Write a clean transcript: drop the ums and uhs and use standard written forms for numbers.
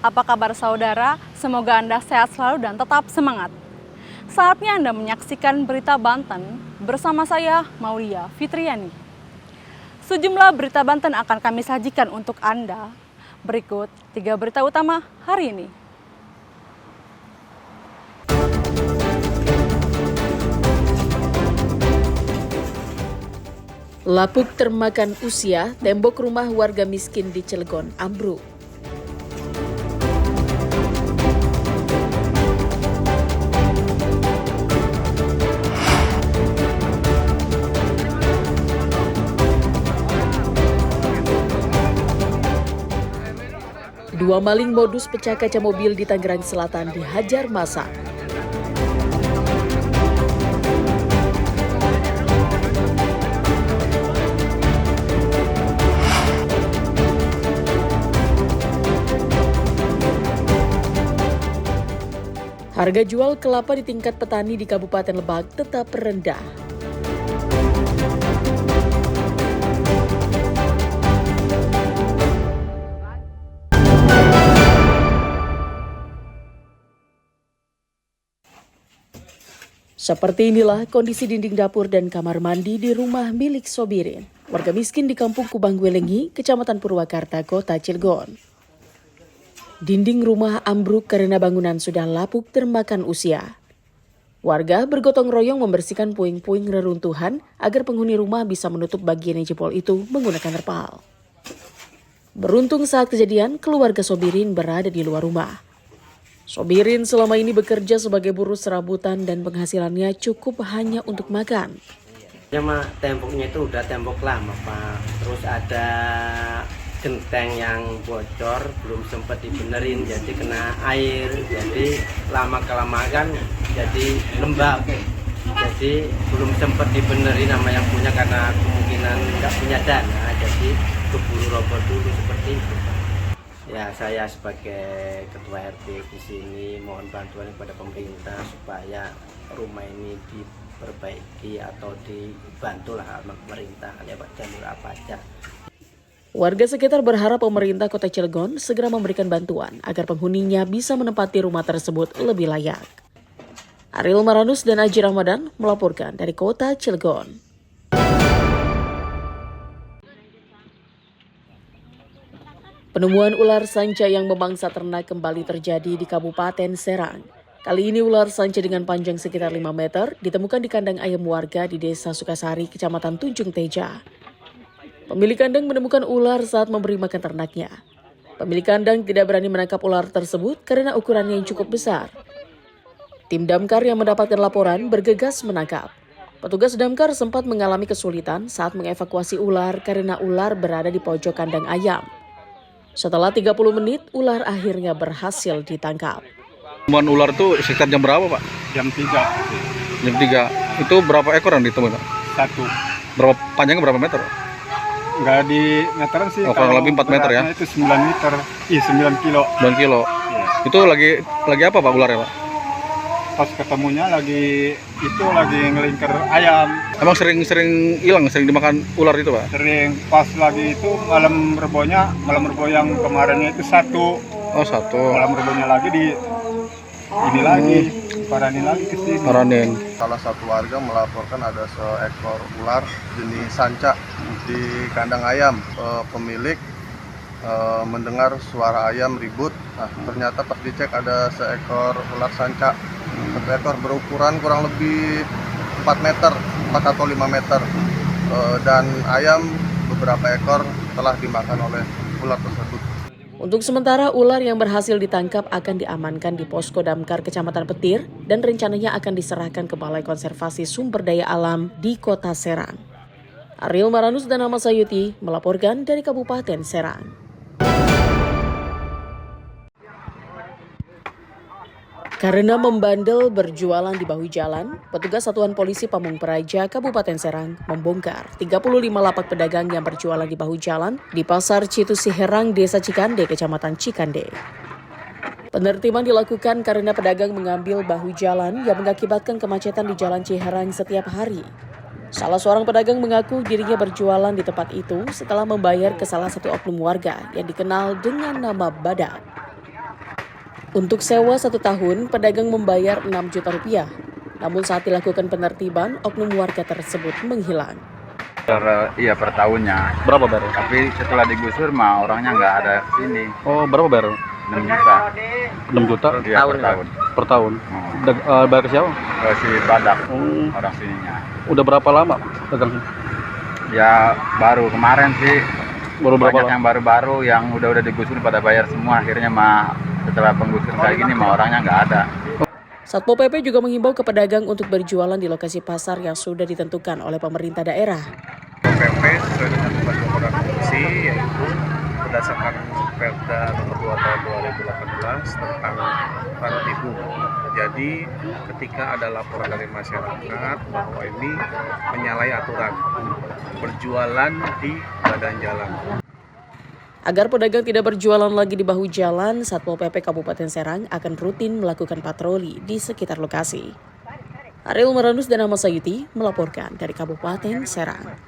Apa kabar saudara? Semoga Anda sehat selalu dan tetap semangat. Saatnya Anda menyaksikan Berita Banten bersama saya, Maulia Fitriani. Sejumlah berita Banten akan kami sajikan untuk Anda. Berikut 3 berita utama hari ini. Lapuk termakan usia, tembok rumah warga miskin di Cilegon ambruk. Dua maling modus pecah kaca mobil di Tangerang Selatan dihajar massa. Harga jual kelapa di tingkat petani di Kabupaten Lebak tetap rendah. Seperti inilah kondisi dinding dapur dan kamar mandi di rumah milik Sobirin, warga miskin di Kampung Kubang-Gwelengi, Kecamatan Purwakarta, Kota Cilegon. Dinding rumah ambruk karena bangunan sudah lapuk termakan usia. Warga bergotong royong membersihkan puing-puing reruntuhan agar penghuni rumah bisa menutup bagian yang jebol itu menggunakan terpal. Beruntung saat kejadian, keluarga Sobirin berada di luar rumah. Sobirin selama ini bekerja sebagai buruh serabutan dan penghasilannya cukup hanya untuk makan. Temboknya itu udah tembok lama, Pak. Terus ada genteng yang bocor, belum sempat dibenerin, jadi kena air, jadi lama-kelamaan jadi lembab. Jadi belum sempat dibenerin sama yang punya karena kemungkinan nggak punya dana, jadi keburu roboh dulu seperti itu. Ya, saya sebagai ketua RT di sini mohon bantuan kepada pemerintah supaya rumah ini diperbaiki atau dibantulah sama pemerintah, ya Pak, jalur apa aja. Warga sekitar berharap pemerintah Kota Cilegon segera memberikan bantuan agar penghuninya bisa menempati rumah tersebut lebih layak. Ariel Maranus dan Aji Ramadan melaporkan dari Kota Cilegon. Penemuan ular sanca yang memangsa ternak kembali terjadi di Kabupaten Serang. Kali ini ular sanca dengan panjang sekitar 5 meter ditemukan di kandang ayam warga di Desa Sukasari, Kecamatan Tunjung Teja. Pemilik kandang menemukan ular saat memberi makan ternaknya. Pemilik kandang tidak berani menangkap ular tersebut karena ukurannya yang cukup besar. Tim damkar yang mendapatkan laporan bergegas menangkap. Petugas damkar sempat mengalami kesulitan saat mengevakuasi ular karena ular berada di pojok kandang ayam. Setelah 30 menit, ular akhirnya berhasil ditangkap. Temuan ular itu sekitar jam berapa, Pak? Jam 3. Jam 3. Itu berapa ekor yang ditemukan, Pak? 1. Berapa panjangnya berapa meter, Pak? Enggak di meteran sih. Kurang lebih 4 meter ya? Itu 9 meter. 9 kilo. 9 kilo. Iya. Itu lagi apa, Pak, ularnya, Pak? Pas ketemunya lagi ngelingker ayam. Emang sering hilang, sering dimakan ular itu, Pak? Sering pas lagi itu malam rebo yang kemarinnya itu 1. Oh, 1. Malam rebonya lagi ini lagi. Paranin lagi ke sini. Paranin. Salah satu warga melaporkan ada seekor ular jenis sanca di kandang ayam. Pemilik mendengar suara ayam ribut. Nah, ternyata pas dicek ada seekor ular sanca. Satu ekor berukuran kurang lebih 4 meter, 4 atau 5 meter. Dan ayam beberapa ekor telah dimakan oleh ular tersebut. Untuk sementara, ular yang berhasil ditangkap akan diamankan di Posko Damkar Kecamatan Petir dan rencananya akan diserahkan ke Balai Konservasi Sumber Daya Alam di Kota Serang. Ariel Maranus dan Ahmad Sayuti melaporkan dari Kabupaten Serang. Karena membandel berjualan di bahu jalan, petugas Satuan Polisi Pamung Praja Kabupaten Serang membongkar 35 lapak pedagang yang berjualan di bahu jalan di Pasar Citu Siherang, Desa Cikande, Kecamatan Cikande. Penertiban dilakukan karena pedagang mengambil bahu jalan yang mengakibatkan kemacetan di Jalan Ciherang setiap hari. Salah seorang pedagang mengaku dirinya berjualan di tempat itu setelah membayar ke salah satu oknum warga yang dikenal dengan nama Badak. Untuk sewa 1 tahun, pedagang membayar 6 juta rupiah. Namun saat dilakukan penertiban, oknum warga tersebut menghilang. Iya per tahunnya. Berapa bayar? Tapi setelah digusur mah orangnya nggak ada sini. Oh, berapa bayar? 6 juta. 6 juta Iya per tahun. per tahun. Bayar ke siapa? Ke si Badak orang sininya. Udah berapa lama dagang sini? Ya baru kemarin sih. Baru berapa Banyak lama? yang baru-baru yang udah digusur pada bayar semua. Akhirnya mah setelah penggusur kayak gini mah orangnya nggak ada. Satpol PP juga menghimbau ke pedagang untuk berjualan di lokasi pasar yang sudah ditentukan oleh pemerintah daerah. PP sesuai dengan tugas pokok fungsi, yaitu berdasarkan Perda nomor 2 tahun 2018 tentang tertibu. Jadi ketika ada laporan dari masyarakat bahwa ini menyalahi aturan berjualan di badan jalan. Agar pedagang tidak berjualan lagi di bahu jalan, Satpol PP Kabupaten Serang akan rutin melakukan patroli di sekitar lokasi. Ariel Meranus dan Ahmad Sayuti melaporkan dari Kabupaten Serang.